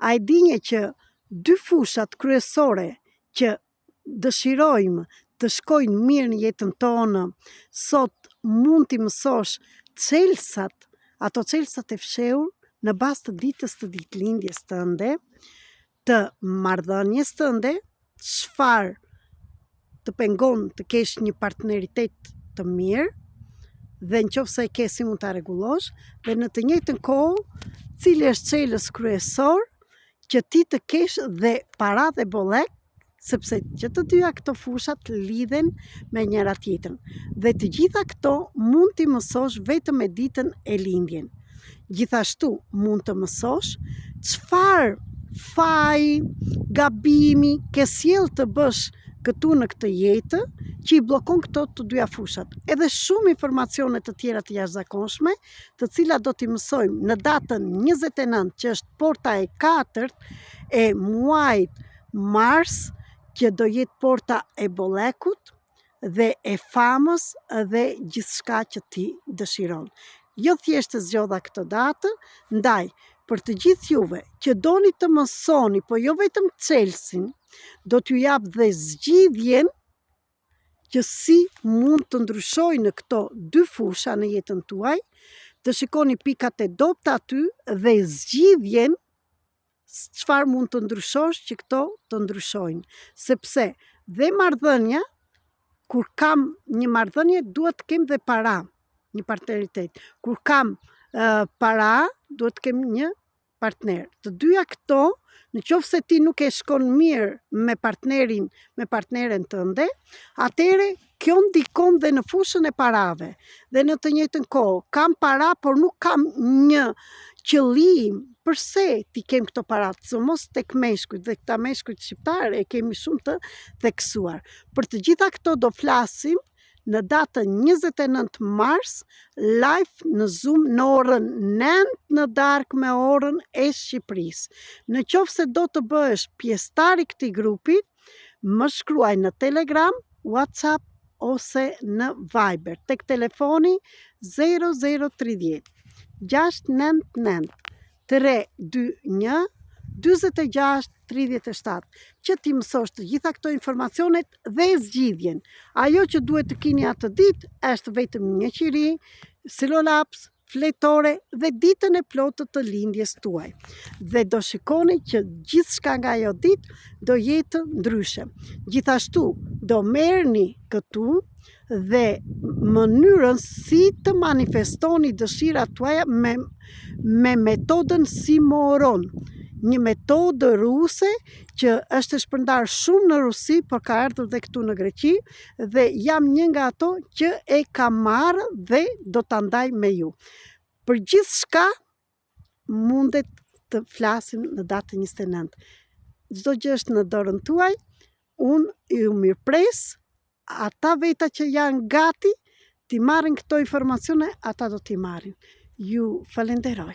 A e dini që dy fushat kryesore që dëshirojmë të shkojnë mirë në jetën tonë, sot mund t'i mësosh çelësat, ato çelësat e fshehur në bazë të ditës të ditëlindjes tënde, të marrëdhënies tënde, çfarë të pengon të kesh një partneritet të mirë, dhe në qoftë se e ke si mund ta rregullosh, dhe në të njëjtën kohë, cili është çelës kryesor që ti të kesh dhe para dhe bollek, sepse që të dyja këto fushat lidhen me njëra tjetrën. Dhe të gjitha këto mund t'i mësosh vetëm me ditën e lindjen. Gjithashtu mund të mësosh çfarë faji, gabimi ke sjell të bësh këtu në këtë jetë që i bllokon këto të dyja fushat. Edhe shumë informacione të tjera të jashtëzakonshme, të cilat do t'i mësojmë në datën 29, që është porta e 4 e muajit mars, që do jetë porta e bollekut dhe e famës dhe gjithçka që ti dëshiron. Jo thjesht të zgjodha këtë datë, ndaj për të gjithë juve që doni të mësoni, po jo vetëm çelësin, do t'ju jap dhe zgjidhjen që si mund të ndryshojnë në këto dy fusha në jetën tuaj, të shikoni pikat e dobta aty dhe zgjidhjen çfarë mund të ndryshosh që këto të ndryshojnë. Sepse dhe marrëdhënia, kur kam një marrëdhënie, duhet të kem dhe para, një partneritet. Kur kam para, duhet të kem një partner. Të dyja këto, në qoftë se ti nuk e shkon mirë me partneren tënde, atëre kjo ndikon dhe në fushën e parave. Dhe në të njëjtën kohë, kam para, por nuk kam një qëllim përse ti kem këto para, mos tek meshkujt, dhe këta meshkujt shqiptarë e kemi shumë të theksuar. Për të gjitha këto do flasim në datën 29 mars, live në Zoom në orën 9 në darkë me orën e Shqipërisë. Në qoftë se do të bëhesh pjesëtar i këtij grupi, më shkruaj në Telegram, WhatsApp ose në Viber, tek telefoni 0030 699 321 46 37, që ti mësosh të gjitha këto informacionet dhe zgjidhjen. Ajo që duhet të keni atë ditë është vetëm një qiri, silolaps, fletore dhe ditën e plotë të lindjes tuaj. Dhe do shikoni që gjithçka nga ajo ditë do jetë ndryshe. Gjithashtu do merrni këtu dhe mënyrën si të manifestoni dëshirat tuaja me metodën Simoron, një metodë ruse që është e shpërndar shumë në Rusi, por ka ardhur dhe këtu në Greqi, dhe jam një nga ato që e kam marrë dhe do ta ndaj me ju. Për gjithçka mundet të flasim në datën 29. Çdo gjë është në dorën tuaj. Unë ju mirëpres, ata veta që janë gati t'i marrin këto informacione, ata do t'i marrin. Ju falenderoj.